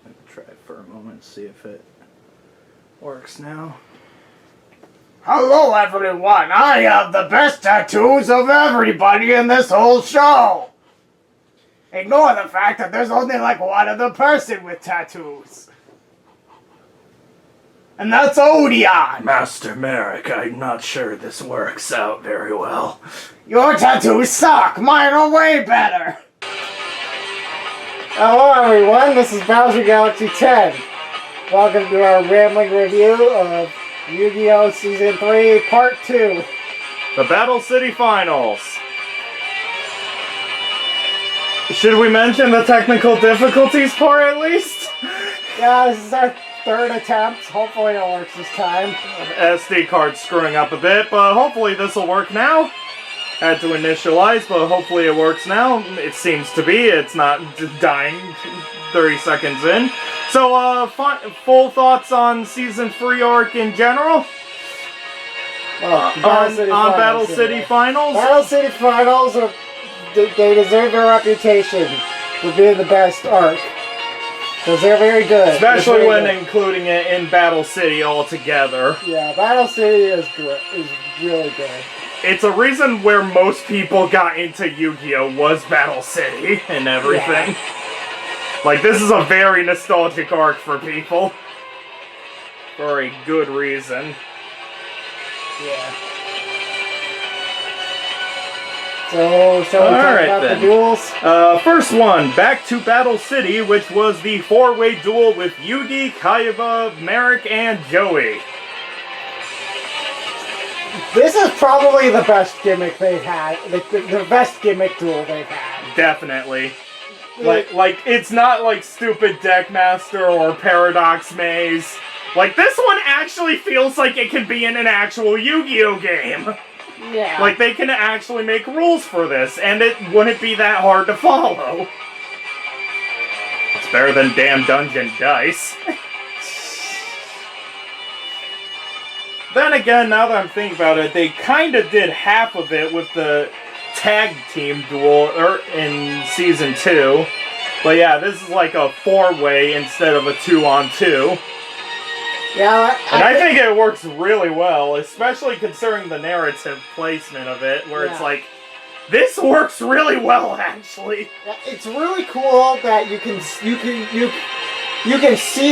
I'm gonna try it for a moment, see if it works now. Hello everyone, I have the best tattoos of everybody in this whole show! Ignore the fact that there's only like one other person with tattoos. And that's Odeon! Master Merrick, I'm not sure this works out very well. Your tattoos suck, mine are way better! Hello everyone, this is Bowser Galaxy 10. Welcome to our rambling review of Yu-Gi-Oh! Season 3, Part 2. The Battle City Finals. Should we mention the technical difficulties part at least? Yeah, this is our third attempt. Hopefully it works this time. SD card screwing up a bit, but hopefully this will work now. Had to initialize, but hopefully it works now. It seems to be. It's not dying 30 seconds in. So, full thoughts on Season 3 arc in general? On Battle City Finals? Battle City Finals, they deserve their reputation for being the best arc. Because they're very good. Especially when including it in Battle City altogether. Yeah, Battle City is really good. It's a reason where most people got into Yu-Gi-Oh! Was Battle City and everything. Yeah. Like, this is a very nostalgic arc for people. For a good reason. Yeah. So, shall we talk about the duels? First one, back to Battle City, which was the four-way duel with Yugi, Kaiba, Marik, and Joey. This is probably the best gimmick they've had. The best gimmick duel they've had. Definitely. Like, it's not like stupid Deckmaster or Paradox Maze. Like, this one actually feels like it could be in an actual Yu-Gi-Oh! Game. Yeah. Like, they can actually make rules for this, and it wouldn't be that hard to follow. It's better than damn Dungeon Dice. Then again, now that I'm thinking about it, they kind of did half of it with the tag team duel in Season 2. But yeah, this is like a four-way instead of a 2-on-2. Yeah, and I think it works really well, especially considering the narrative placement of it, where it's like, this works really well, actually. Yeah, it's really cool that you can see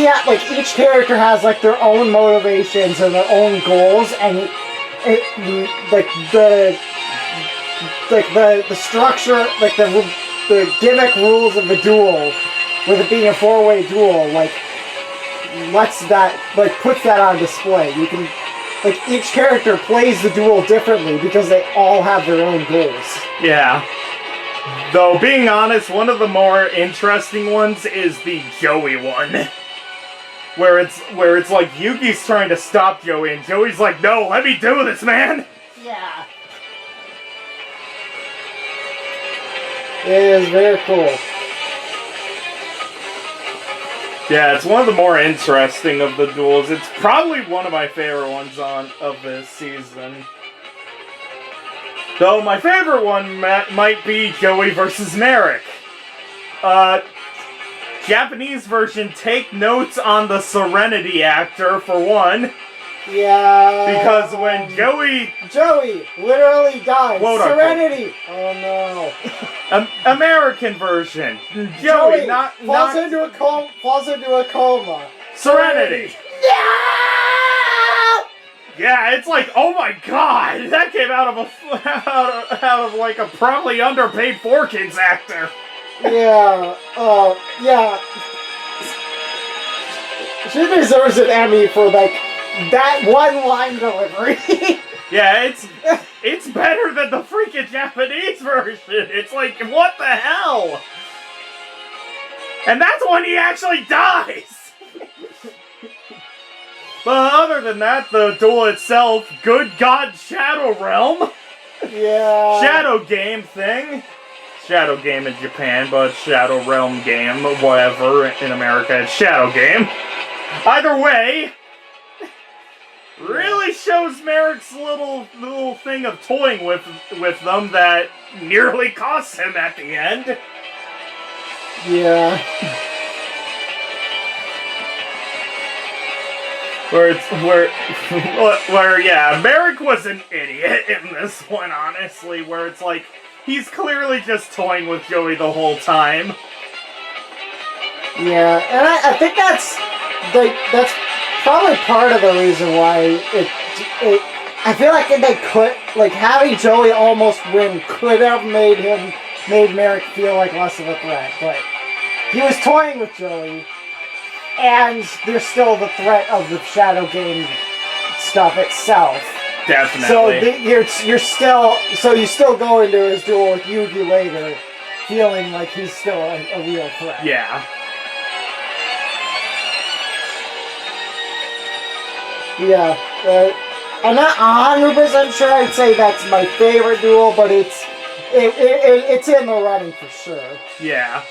that, like, each character has like their own motivations and their own goals, and the structure, like the gimmick rules of the duel, with it being a four-way duel, like, puts that on display. You can, like, each character plays the duel differently because they all have their own goals. Yeah. Though, being honest, one of the more interesting ones is the Joey one. Where it's like Yugi's trying to stop Joey, and Joey's like, no, let me do this, man! Yeah. It is very cool. Yeah, it's one of the more interesting of the duels. It's probably one of my favorite ones of this season. Though my favorite one might be Joey versus Merrick. Japanese version, take notes on the Serenity actor, for one. Yeah. Because when Joey literally dies. Serenity! Oh no. American version. Joey falls into a coma. Serenity! Yeah! Yeah, it's like, oh my god, that came out of like a probably underpaid 4Kids actor. Yeah, yeah. She deserves an Emmy for, like, that one line delivery. Yeah, it's better than the freaking Japanese version. It's like, what the hell? And that's when he actually dies. But other than that, the duel itself, good god Shadow Realm. Yeah. Shadow game thing. Shadow game in Japan, but Shadow Realm game, whatever, in America it's Shadow game. Either way, really shows Merrick's little thing of toying with them that nearly costs him at the end. Yeah. where yeah, Merrick was an idiot in this one, honestly, where it's like, he's clearly just toying with Joey the whole time. Yeah, and I think that's probably part of the reason why I feel like they could, like, having Joey almost win could have made Merrick feel like less of a threat, but he was toying with Joey, and there's still the threat of the Shadow Game stuff itself. Definitely. So you still go into his duel with Yugi later, feeling like he's still a real threat. Yeah. Yeah. I'm not 100% sure I'd say that's my favorite duel, but it's in the running for sure. Yeah.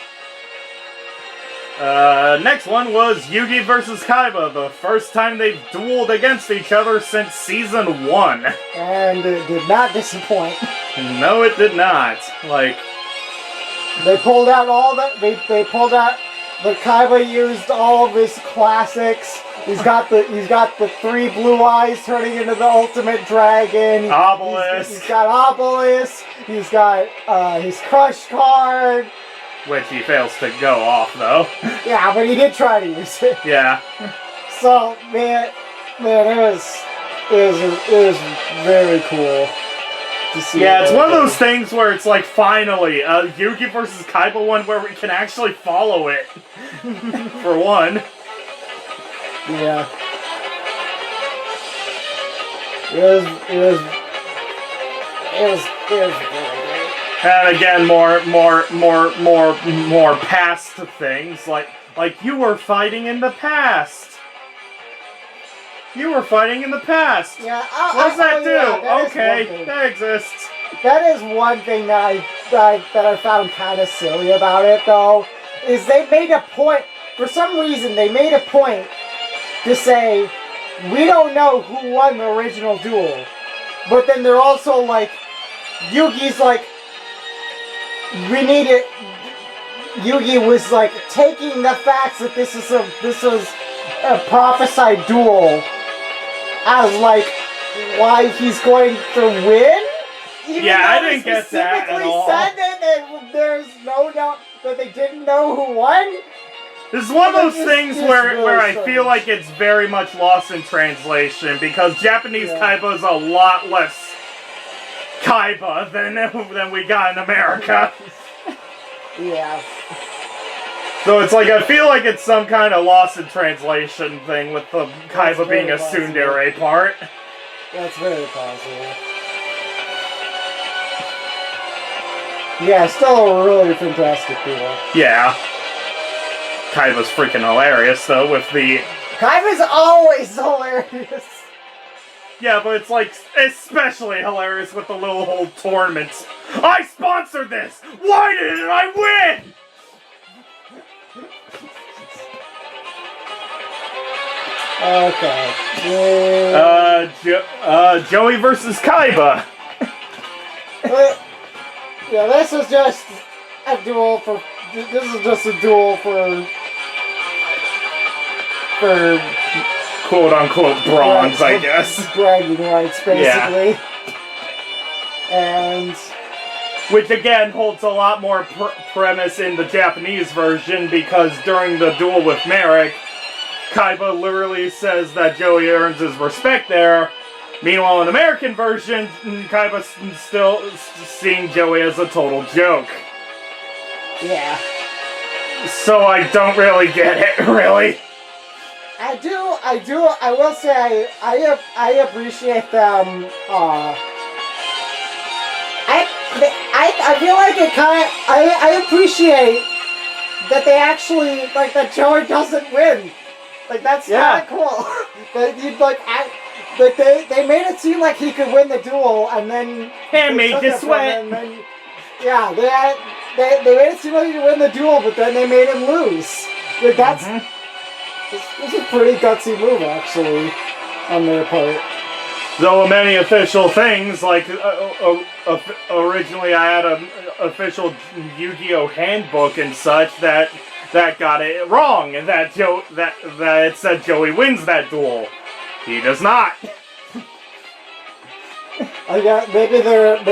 Next one was Yugi versus Kaiba, the first time they've dueled against each other since Season 1. And it did not disappoint. No, it did not. Like, they pulled out they pulled out, the Kaiba used all of his classics. He's got the 3 blue eyes turning into the ultimate dragon. Obelisk. He's got Obelisk. He's got his Crush card. Which he fails to go off, though. Yeah, but he did try to use it. Yeah. So, man, it was very cool to see. Yeah, it's one of those things where it's like, finally, Yugi versus Kaiba one where we can actually follow it. For one. Yeah. It was really great. And again, more past things, like you were fighting in the past. You were fighting in the past. Yeah. What does that do? Yeah, okay, that exists. That is one thing that I found kind of silly about it, though, is they made a point. For some reason, they made a point to say, we don't know who won the original duel. But then they're also like, Yugi's like, we need it. Yugi was like taking the facts that this was a prophesied duel as like why he's going to win. Even yeah, I didn't get that at all. Said that there's no doubt that they didn't know who won. This is one of those things where I feel like it's very much lost in translation because Japanese Kaiba is a lot less Kaiba than we got in America. Yeah. So it's like, I feel like it's some kind of lost in translation thing with the Kaiba being a tsundere part. That's very possible. Yeah, still a really fantastic duel. Yeah. Kaiba's freaking hilarious, though, with the... Kaiba's always hilarious! Yeah, but it's like, especially hilarious with the little whole tournaments. I sponsored this! Why didn't I win?! Okay. Joey versus Kaiba. Yeah, this is just a duel for... This is just a duel for quote-unquote bronze, I guess. Bragging rights, basically. Yeah. And... Which, again, holds a lot more premise in the Japanese version, because during the duel with Merrick, Kaiba literally says that Joey earns his respect there. Meanwhile, in the American version, Kaiba's still seeing Joey as a total joke. Yeah. So I don't really get it, really. I will say I appreciate them, I feel like it I appreciate that they actually, like, that Joey doesn't win. Like, that's kinda cool. That you'd, like, they made it seem like he could win the duel, and then... And made you sweat. Yeah, they made it seem like he could win the duel, but then they made him lose. Like, that's... This is a pretty gutsy move, actually, on their part. Though many official things, like, originally I had an official Yu-Gi-Oh! Handbook and such that got it wrong, and that it said Joey wins that duel. He does not. I got maybe their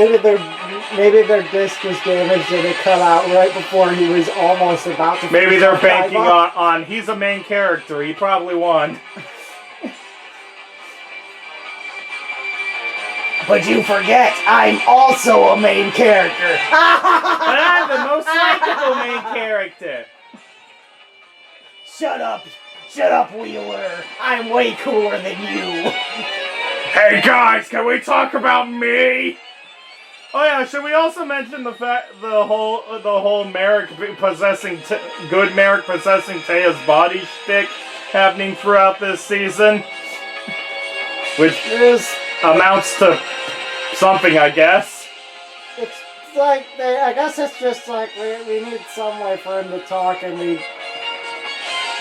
disc was damaged and it cut out right before he was almost about to. Maybe they're banking Kaiba. on he's a main character. He probably won. But you forget, I'm also a main character. But I'm the most likable main character. Shut up, Wheeler. I'm way cooler than you. Hey guys, can we talk about me? Oh yeah, should we also mention the whole Merrick possessing good Merrick possessing Teia's body shtick happening throughout this season, which is amounts to something, I guess. It's like I guess it's just like we need some way for him to talk, and we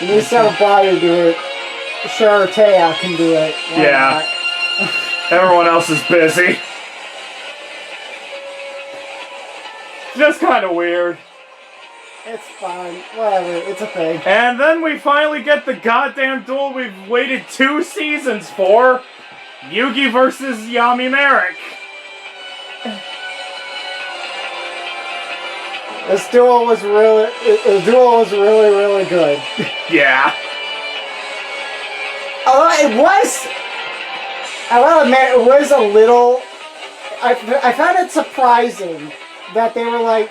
need somebody to do it. Sure, Taya can do it. Why Yeah. not? Everyone else is busy. Just kind of weird. It's fine. Whatever. It's a thing. And then we finally get the goddamn duel we've waited 2 seasons for. Yugi versus Yami Marik. This duel was really good. Yeah. Although I will admit, it was a little. I found it surprising that they were like,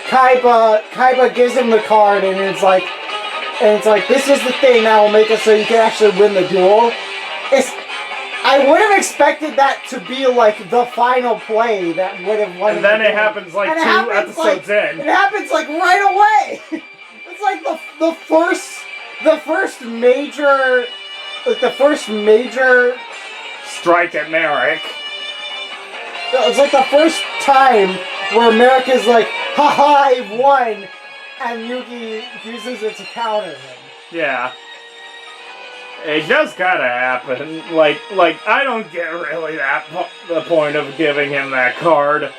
Kaiba gives him the card, and it's like, this is the thing that will make it so you can actually win the duel. I would have expected that to be like the final play that would have won. And then it happens like 2 episodes in. It happens like right away. It's like the first major Strike at Merrick. It's like the first time where Merrick is like, haha, I've won, and Yugi uses it to counter him. Yeah. It just gotta happen. Like I don't get really the point of giving him that card.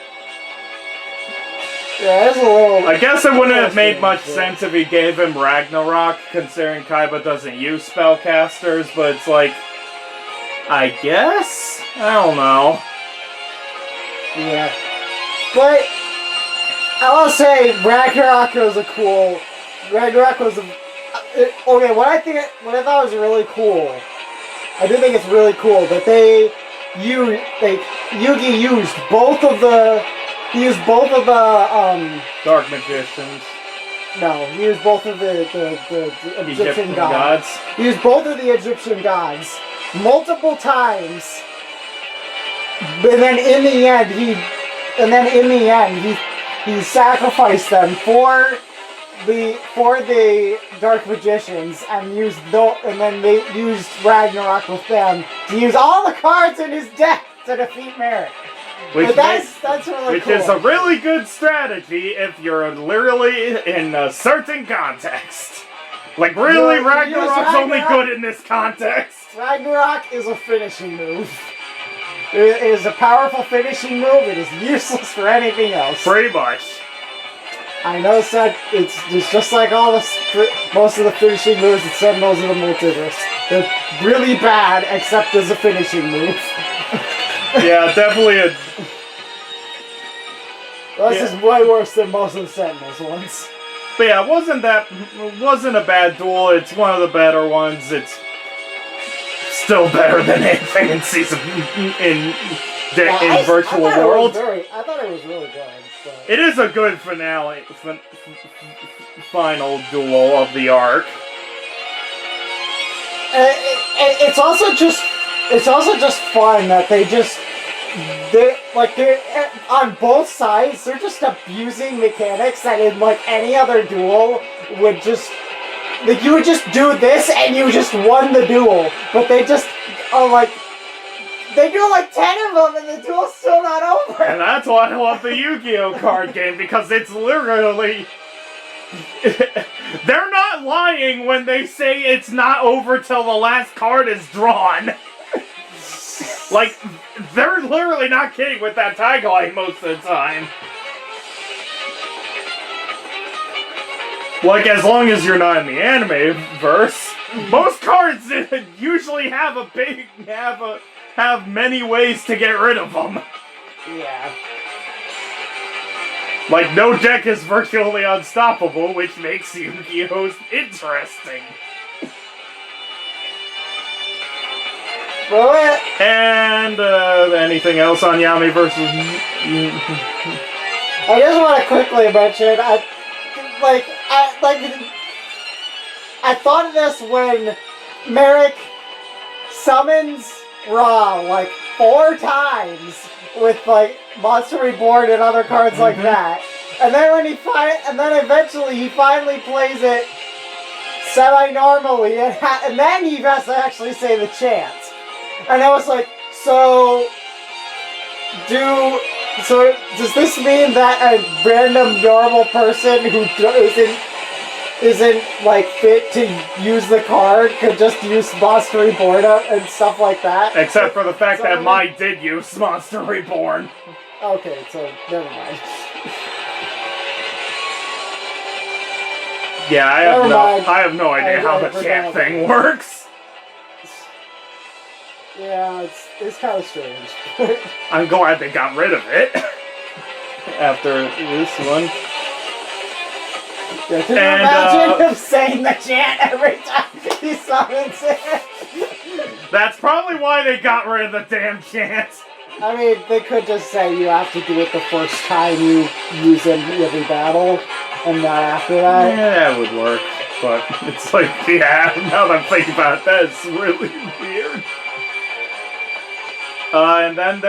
Yeah, it's a little. I guess it wouldn't have made much sense if he gave him Ragnarok, considering Kaiba doesn't use spellcasters, but it's like, I guess? I don't know. Yeah. But I will say Ragnarok was okay, what I thought was really cool. I do think it's really cool that Yugi used both of the Dark Magicians. No, he used both of the Egyptian gods. He used both of the Egyptian gods multiple times. But then in the end he sacrificed them for the Dark Magicians and then they used Ragnarok with them to use all the cards in his deck to defeat Merrick. That's really cool. Which is a really good strategy if you're literally in a certain context. Like really, Ragnarok's only good in this context. Ragnarok is a finishing move. It is a powerful finishing move. It is useless for anything else. Pretty much. I know it's just like most of the finishing moves that Sentinels of the Multiverse. They're really bad, except as a finishing move. Yeah, definitely This is way worse than most of the Sentinels ones. But yeah, it wasn't a bad duel. It's one of the better ones. It's still better than anything in Virtual World. I thought it was really good. But... It is a good finale, final duel of the arc. It's also just fun that they're on both sides. They're just abusing mechanics that in like any other duel would just. Like, you would just do this and you just won the duel. But they just are like... They do like 10 of them and the duel's still not over. And that's why I love the Yu-Gi-Oh! Card game, because it's literally... They're not lying when they say it's not over till the last card is drawn. Like, they're literally not kidding with that tagline most of the time. Like, as long as you're not in the anime verse, most cards usually have have many ways to get rid of them. Yeah. Like, no deck is virtually unstoppable, which makes Yu-Gi-Oh! Interesting. Well, And, anything else on Yami versus... I just want to quickly mention, I thought of this when Merrick summons Ra like 4 times with like Monster Reborn and other cards like that, and then when eventually he finally plays it semi-normally, and then he has to actually say the chant, and I was like, so does this mean that a random normal person who isn't like fit to use the card could just use Monster Reborn and stuff like that? Except for the fact that Mai did use Monster Reborn. Okay, so never mind. Yeah, I have no idea how the chant thing works. Yeah, it's kind of strange. I'm glad they got rid of it after this one. Yeah, can you imagine him saying the chant every time he summons it? That's probably why they got rid of the damn chant. I mean, they could just say you have to do it the first time you use it in every battle, and not after that. Yeah, that would work. But it's like, yeah, now that I'm thinking about it, that's really weird. And then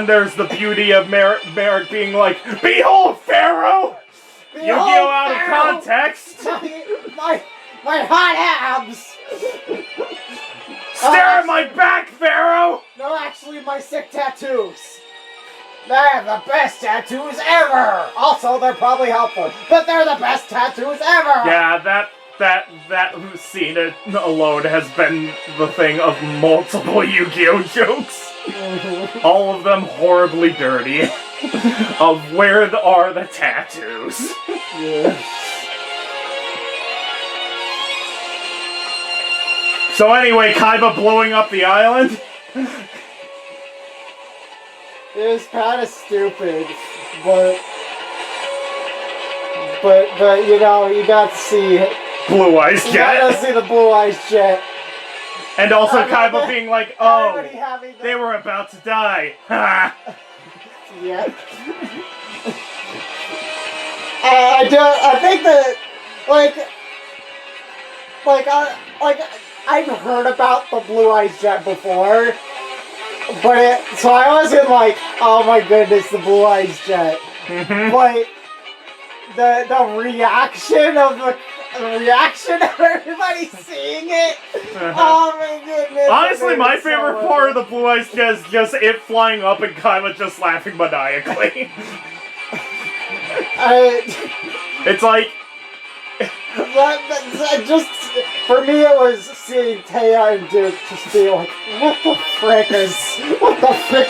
there's the beauty of Merrick being like, "Behold, Pharaoh!" Yu-Gi-Oh! Out of context. My hot abs. Stare at my back, Pharaoh! No, actually, my sick tattoos. I have the best tattoos ever. Also, they're probably helpful, but they're the best tattoos ever. Yeah, that scene alone has been the thing of multiple Yu-Gi-Oh! Jokes. All of them horribly dirty. Of where are the tattoos? Yeah. So anyway, Kaiba blowing up the island? It was kind of stupid, but you know, you got to see Blue Eyes You got to Jet. see the Blue Eyes Jet. And also Kaiba being like, oh, Everybody having they were about to die. Ha! Yeah. I think that, I've heard about the Blue Eyes Jet before, so I wasn't like, oh my goodness, the Blue Eyes Jet. But the reaction of everybody seeing it. Oh my goodness. Honestly, my favorite part of the Blue Eyes Jet is just it flying up and Kaiba just laughing maniacally. It's like... just, for me it was seeing Taya and Duke just be like, what the frick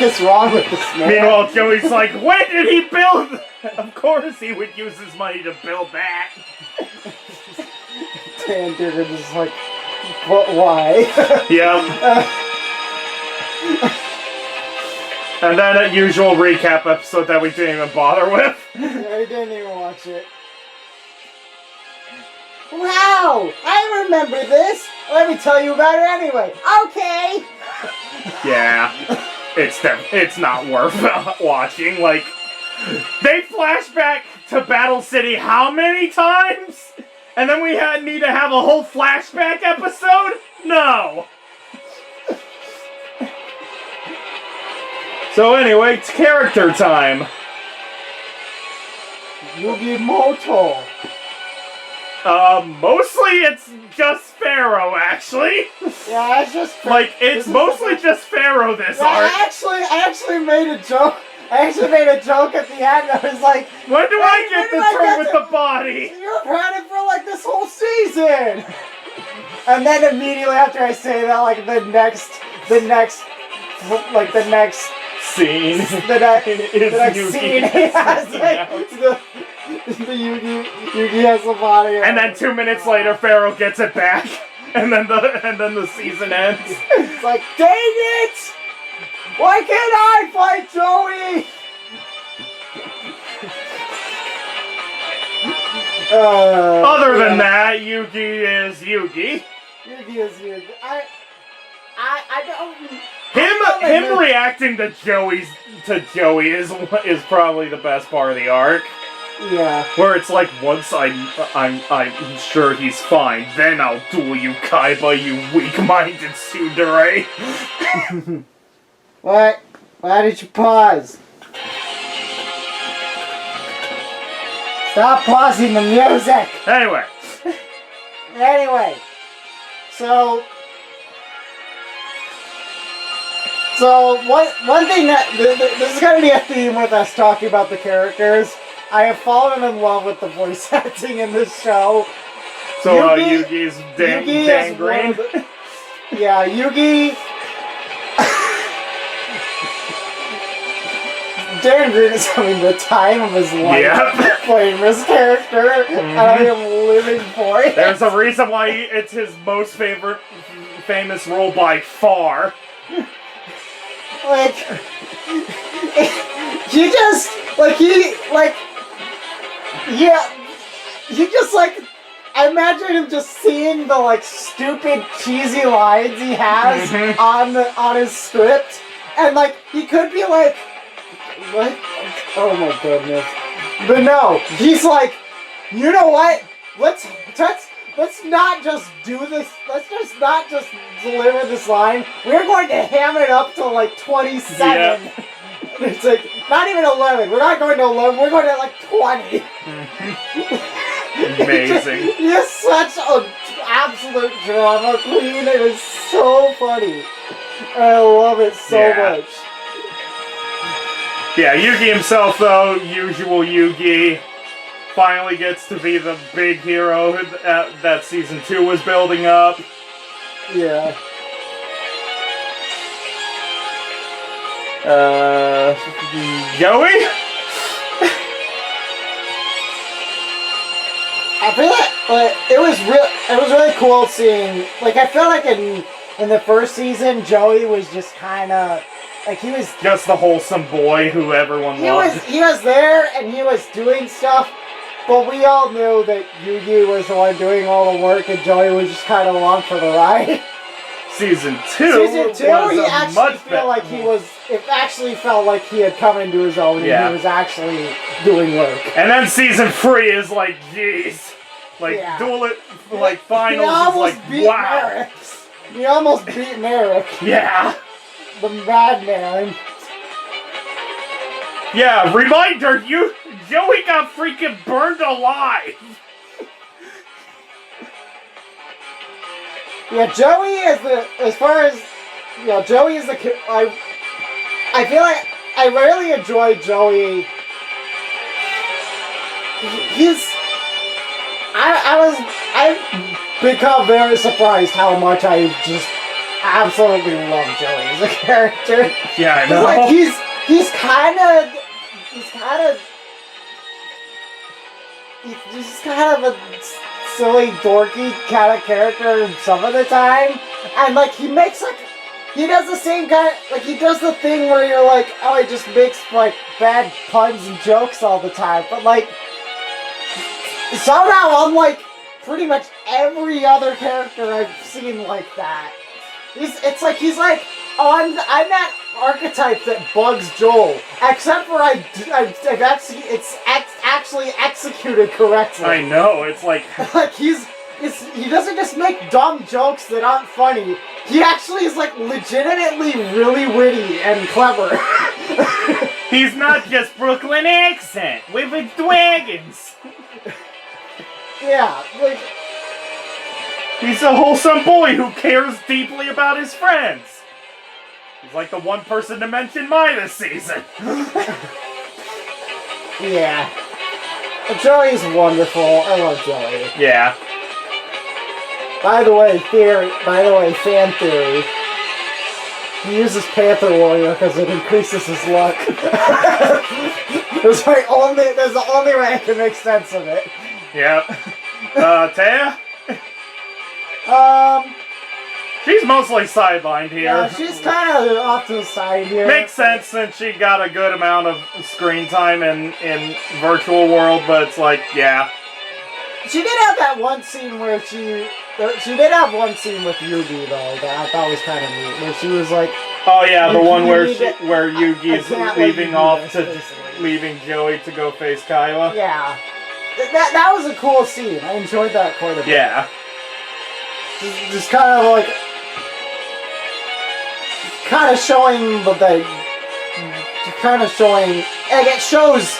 is wrong with this man? Meanwhile, Joey's like, when did he build? Of course he would use his money to build that. Taya and Duke are just like, what, why? Yep. And then a usual recap episode that we didn't even bother with. Yeah, I didn't even watch it. Wow! I remember this! Let me tell you about it anyway. Okay! Yeah. It's not worth watching. Like, they flash back to Battle City how many times? And then we need to have a whole flashback episode? No! So anyway, it's character time. Yugi Moto. Mostly it's just Pharaoh, actually. Yeah, it's just... Like, it's mostly just Pharaoh, this yeah, arc. I actually made a joke. I actually made a joke at the end. I was like... When do I get the turn with the body? You've had it for, like, this whole season! And then immediately after I say that, like, the next Scene. the next Yugi scene he has, like, Yugi has the body. And then 2 minutes later, Pharaoh gets it back, and then the season ends. It's like, dang it! Why can't I fight Joey? Other than that, Yugi is Yugi. Yugi is Yugi. I don't. Him reacting to Joey is probably the best part of the arc. Yeah. Where it's like, once I'm sure he's fine, then I'll duel you, Kaiba, you weak-minded tsundere. What? Why did you pause? Stop pausing the music! Anyway. Anyway. So one thing that this is going to be a theme with us talking about the characters. I have fallen in love with the voice acting in this show. So Yugi's Dan Green. Yeah, Yugi. Dan Green is having the time of his life playing this character, and I am living for it. There's a reason why it's his most famous role by far. Like, he just I imagine him just seeing the like stupid cheesy lines he has on his script, and like he could be like, what? Oh my goodness! But no, he's like, you know what? Let's not just do this. Let's just not just deliver this line. We're going to ham it up to like 27. Yep. It's like, not even 11. We're not going to 11. We're going to like 20. Amazing. He is such an absolute drama queen. It is so funny. I love it so much. Yeah, Yugi himself, though, usual Yugi, finally gets to be the big hero that Season 2 was building up. Yeah. Joey? I feel like it was really cool seeing, like, I feel like in the first season, Joey was just kind of, like, he was just the wholesome boy who everyone loved. He was there and he was doing stuff, but we all knew that Yugi was the one doing all the work and Joey was just kind of along for the ride. Season 2, he actually felt like it actually felt like he had come into his own and he was actually doing work. And then Season 3 is like, jeez. Like, Duel it, like, finals is like, wow. Merrick. He almost beat Merrick. Yeah. The madman. Yeah, reminder, Joey got freaking burned alive. Yeah, Joey is Joey is the, I feel like I really enjoy Joey. I've become very surprised how much I just absolutely love Joey as a character. Yeah, I know. Like he's kind of a silly, dorky kind of character some of the time, and like he does the same kind of, like he does the thing where you're like, oh, he just makes like bad puns and jokes all the time, but like somehow unlike pretty much every other character I've seen like that, it's like he's like, oh, I'm that archetype that bugs Joel, except for it's actually executed correctly. I know, it's like like he doesn't just make dumb jokes that aren't funny. He actually is like legitimately really witty and clever. He's not just Brooklyn accent with its dragons. Yeah, like he's a wholesome boy who cares deeply about his friends. He's like the one person to mention mine this season. Yeah. Joey's wonderful. I love Joey. Yeah. By the way, fan theory. He uses Panther Warrior because it increases his luck. That's the only way I can make sense of it. Yep. Taya? She's mostly sidelined here. Yeah, she's kind of off to the side here. Makes sense since she got a good amount of screen time in Virtual World, but it's like, yeah. She did have that one scene where she did have one scene with Yugi though that I thought was kind of neat, where she was like, oh yeah, the one where Yugi where Yugi's leaving basically. leaving Joey to go face Kaiba. Yeah, that was a cool scene. I enjoyed that quite a bit. Yeah. Just kind of showing and it shows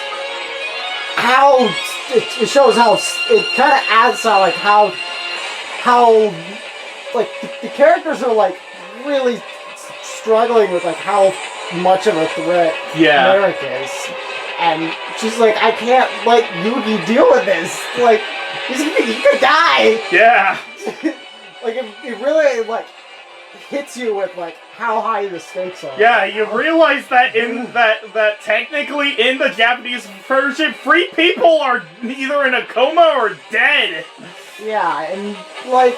how it kind of adds to how the characters are like really struggling with like how much of a threat Marik is, and she's like, I can't let Yugi deal with this. Like he could die. Yeah. Like it really like hits you with like how high the stakes are. Yeah, you realize that that technically in the Japanese version, free people are either in a coma or dead. Yeah, and like,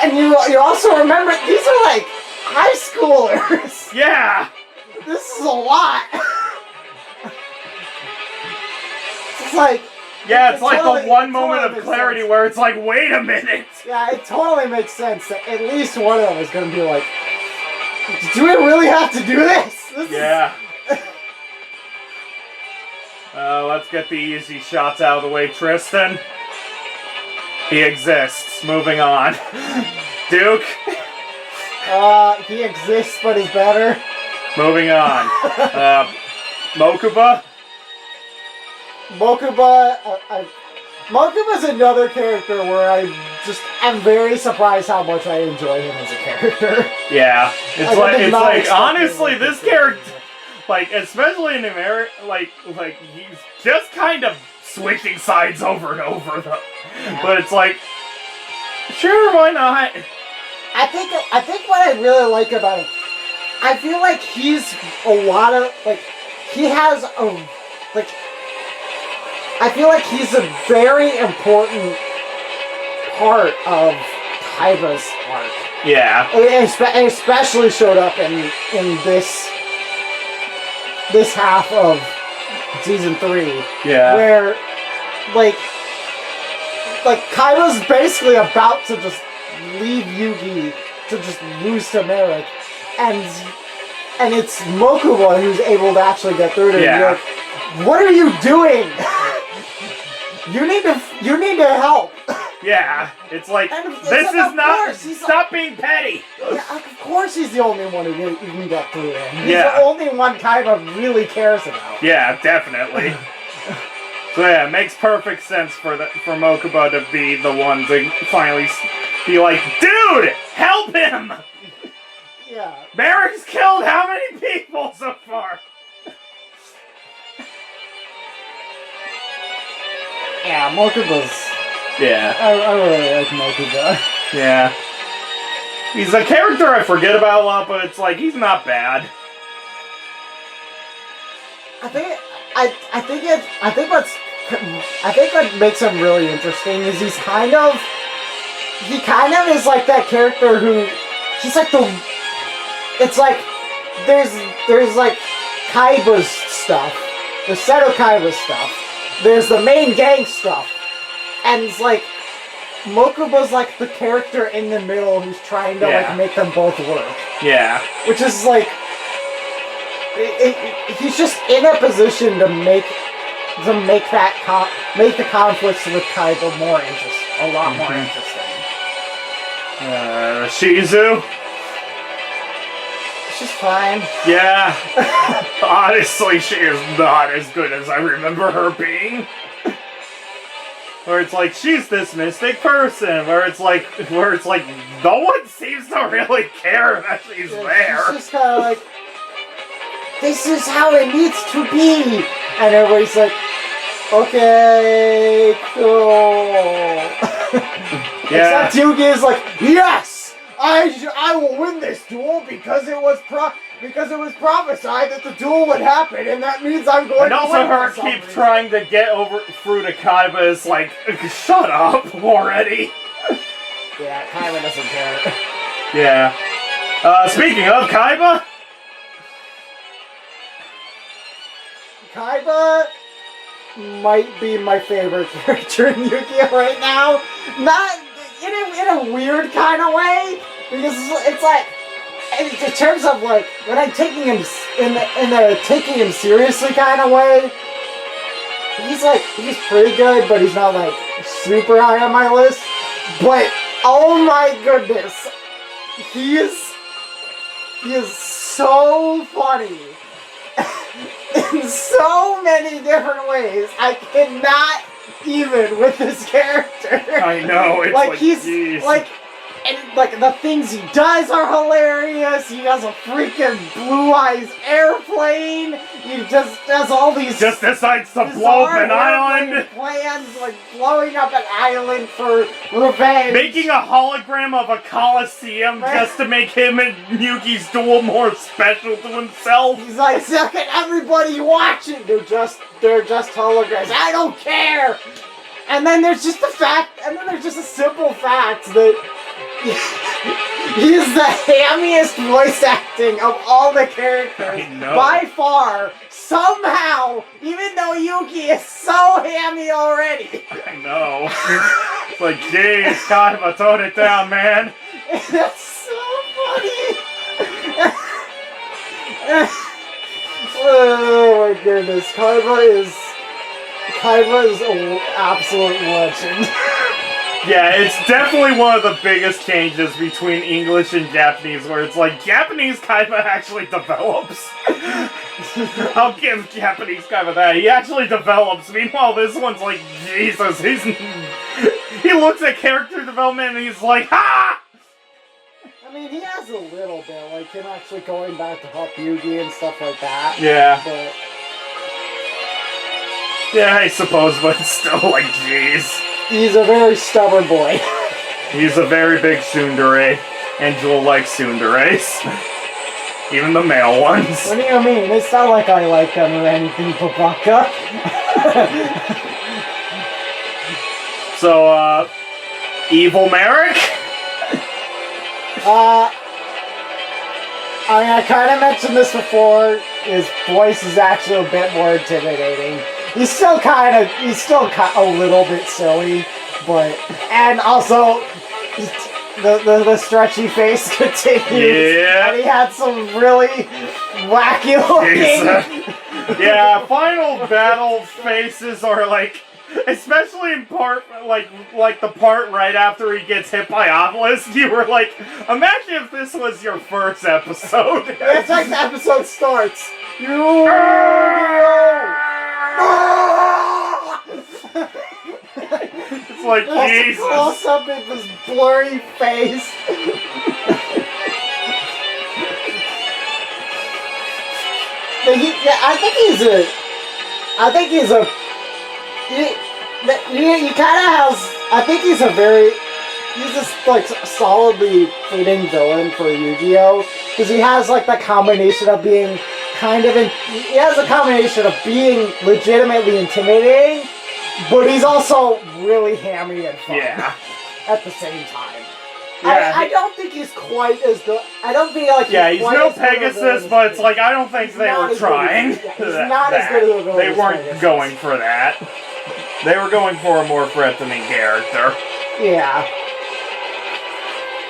and you also remember these are like high schoolers. Yeah. This is a lot. It's like. Yeah, it's like the one moment of clarity where it's like, wait a minute! Yeah, it totally makes sense that at least one of them is going to be like, do we really have to do this? Yeah. Let's get the easy shots out of the way, Tristan. He exists. Moving on. Duke? He exists, but he's better. Moving on. Mokuba? Mokuba's another character where I'm very surprised how much I enjoy him as a character. Yeah, it's like honestly, this character, like especially in America, like he's just kind of switching sides over and over though. Yeah. But it's like, sure, why not? I think what I really like about him, I feel like he's I feel like he's a very important part of Kaiba's arc. Yeah. And especially showed up in this half of season 3. Yeah. Where like Kaiba's basically about to just leave Yugi to just lose to Merrick, and it's Mokuba who's able to actually get through to him. Yeah. Like, what are you doing? You need to help. Yeah, it's like, this is not, stop being petty. Yeah, of course he's the only one who can get through him. He's the only one Kaiba really cares about. Yeah, definitely. So yeah, it makes perfect sense for Mokuba to be the one to finally be like, dude, help him! Yeah. Merrick's killed how many people so far? Yeah, Mokuba's... Yeah. I really like Mokuba. Yeah. He's a character I forget about a lot, but it's like, he's not bad. I think what makes him really interesting is he kind of is like that character who, he's like it's like, there's like Kaiba's stuff, the Seto Kaiba stuff, there's the main gang stuff, and it's like, Mokuba's like the character in the middle who's trying to like make them both work. Yeah. Which is like, he's just in a position to make the conflicts with Kaiba more interesting, a lot more interesting. Shizu? She's fine. Yeah. Honestly, she is not as good as I remember her being. Where it's like, she's this mystic person, where it's like, no one seems to really care that she's there. She's just kind of like, this is how it needs to be! And everybody's like, okay, cool. Yeah. Except Yugi is like, yes! I will win this duel because it was prophesied that the duel would happen, and that means I'm going and to also win. her keep trying to get through to Kaiba is like, shut up already. Yeah, Kaiba doesn't care. Yeah. Speaking of Kaiba. Kaiba might be my favorite character in Yu-Gi-Oh! Right now. Not in a weird kind of way, because it's like, in terms of like, when I'm taking him in the taking him seriously kind of way, he's pretty good, but he's not like super high on my list. But oh my goodness, he is so funny. In so many different ways. I cannot even with this character. I know, it's like he's geez. And the things he does are hilarious. He has a freaking Blue Eyes airplane. He just does all these. Just decides to blow up an island. Plans like blowing up an island for revenge. Making a hologram of a coliseum just to make him and Yugi's duel more special to himself. He's like, suck at everybody watching. They're just holograms. I don't care. And then there's just the fact. And then there's just a simple fact that. He's the hammiest voice acting of all the characters by far. Somehow, even though Yugi is so hammy already. I know. It's like, geez, Kaiba, tone it down, man. That's so funny. Oh my goodness, Kaiba is an absolute legend. Yeah, it's definitely one of the biggest changes between English and Japanese, where it's like, Japanese Kaiba actually develops. I'll give Japanese Kaiba that. He actually develops. Meanwhile, this one's like, Jesus, he looks at character development and he's like, ha! I mean, he has a little bit, like him actually going back to help Yugi and stuff like that. Yeah. But... yeah, I suppose, but it's still like, jeez. He's a very stubborn boy. He's a very big tsundere, and Jewel likes tsunderes. Even the male ones. What do you mean? It's not like I like them or anything, Babaka. So, evil Merrick? I mean, I kind of mentioned this before. His voice is actually a bit more intimidating. He's still a little bit silly, but, and also, the stretchy face continues. Yeah. And he had some really wacky looking. Yeah, final battle faces are like, especially in part, like the part right after he gets hit by Obelisk, you were like, imagine if this was your first episode. It's like the episode starts. It's like, Jesus. Close up in this blurry face. But he kind of has. I think he's just like solidly fitting villain for Yu-Gi-Oh! Because he has like the combination of being he has a combination of being legitimately intimidating, but he's also really hammy and fun. Yeah. At the same time. Yeah. I don't think he's quite as good. I don't feel like he's no Pegasus, but it's like, I don't think they were trying. He's not as good as a villain. They weren't going for that. They were going for a more threatening character. Yeah.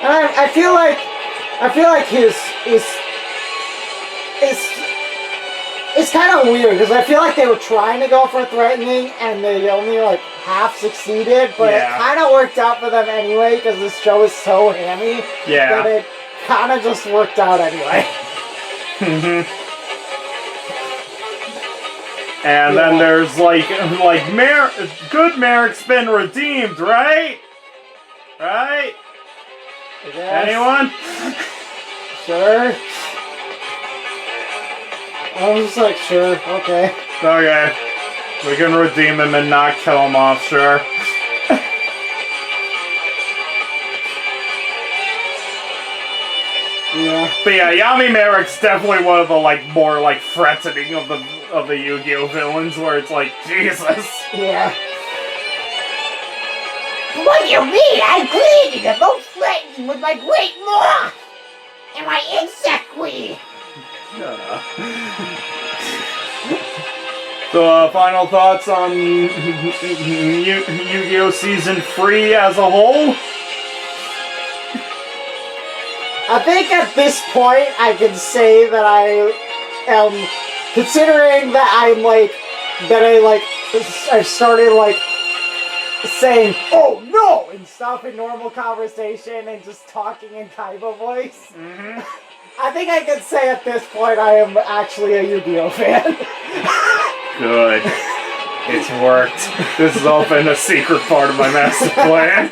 And I feel like his it's kind of weird because I feel like they were trying to go for threatening and they only like half succeeded, but it kind of worked out for them anyway because this show is so hammy that it kind of just worked out anyway. And then there's good Merrick's been redeemed, right? Right? Anyone? Sure. I was just like, sure, okay. Okay. We can redeem him and not kill him off, sure. Yeah. But yeah, Yami Merrick's definitely one of the more threatening of the Yu-Gi-Oh villains, where it's like, Jesus. Yeah. What do you mean? I'm cleaning the most threatening with my great maw and my insect queen. So, final thoughts on Yu-Gi-Oh! Season 3 as a whole? I think at this point I can say that I am, considering that I started saying, oh no, and stuff in normal conversation and just talking in Kaiba voice. Mm-hmm. I think I can say at this point I am actually a Yu-Gi-Oh fan. Good. It's worked. This has all been a secret part of my master plan.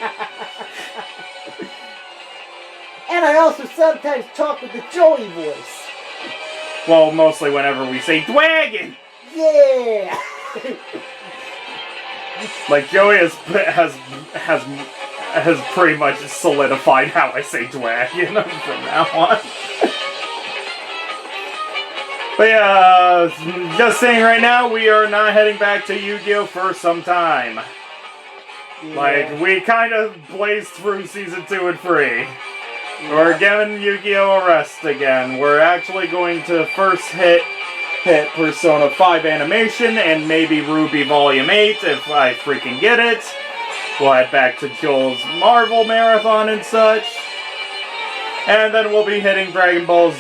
And I also sometimes talk with the Joey voice. Well, mostly whenever we say Dwagon! Yeah! Like, Joey has pretty much solidified how I say Dwagon from now on. But yeah, just saying right now, we are not heading back to Yu-Gi-Oh! For some time. Yeah. Like, we kind of blazed through Season 2 and 3. We're giving Yu-Gi-Oh! A rest again. We're actually going to first hit Persona 5 Animation and maybe Ruby Volume 8 if I freaking get it. We'll head back to Joel's Marvel Marathon and such. And then we'll be hitting Dragon Ball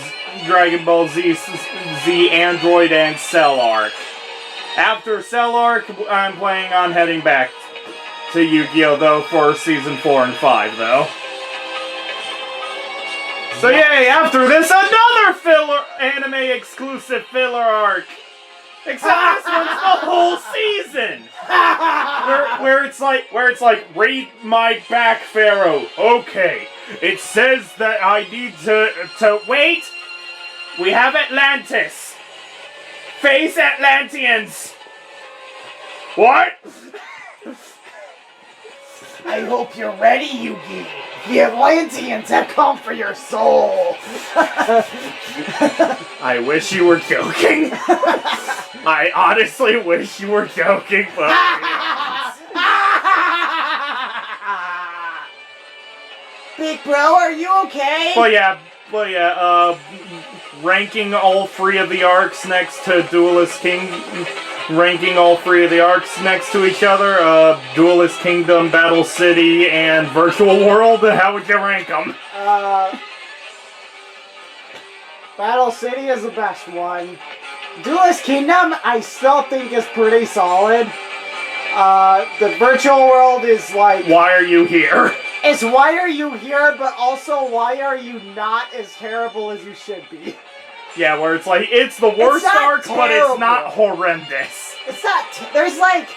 Z Android and Cell Arc. After Cell Arc, I'm planning on heading back to Yu-Gi-Oh! Though for Season 4 and 5 though. So yay, after this, another anime-exclusive filler arc! Except this one's the whole season! where it's like, read my back, Pharaoh. Okay, it says that I need to wait! We have Atlantis! Face Atlanteans! What? I hope you're ready, Yugi. The Atlanteans have come for your soul. I wish you were joking. I honestly wish you were joking, but... Big bro, are you okay? But yeah, ranking all three of the arcs next to Duelist King... Ranking all three of the arcs next to each other, Duelist Kingdom, Battle City, and Virtual World, how would you rank them? Battle City is the best one. Duelist Kingdom, I still think is pretty solid. The Virtual World is like... Why are you here? It's why are you here, but also why are you not as terrible as you should be? Yeah, where it's like, it's the worst arc, but it's not horrendous. It's not... There's like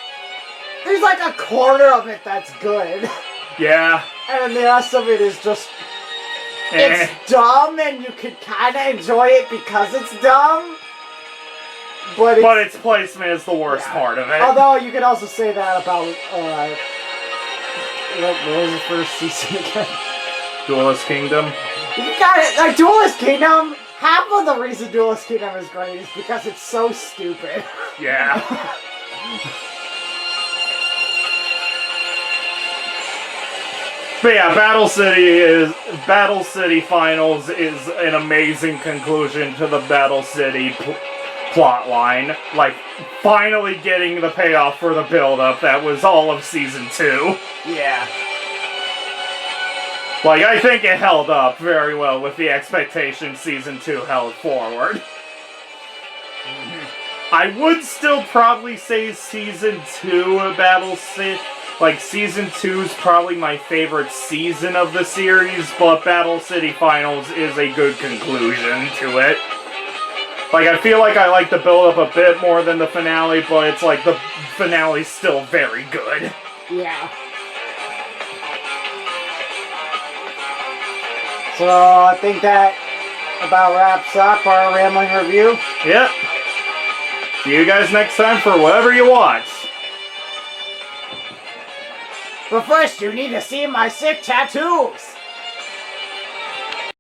a quarter of it that's good. Yeah. And the rest of it is just... It's dumb, and you can kind of enjoy it because it's dumb. But its placement is the worst part of it. Although, you could also say that about... what was the first season again? Duelist Kingdom? You got it! Like, Duelist Kingdom... Half of the reason Duelist Kingdom is great is because it's so stupid. Yeah. But yeah, Battle City Finals is an amazing conclusion to the Battle City plot line. Like, finally getting the payoff for the build-up that was all of Season 2. Yeah. Like, I think it held up very well with the expectation Season 2 held forward. I would still probably say Season 2 of Battle City... Like, Season 2 is probably my favorite season of the series, but Battle City Finals is a good conclusion to it. Like, I feel like I like the build-up a bit more than the finale, but it's like the finale's still very good. Yeah. So, I think that about wraps up our rambling review. Yep. See you guys next time for whatever you watch. But first, you need to see my sick tattoos.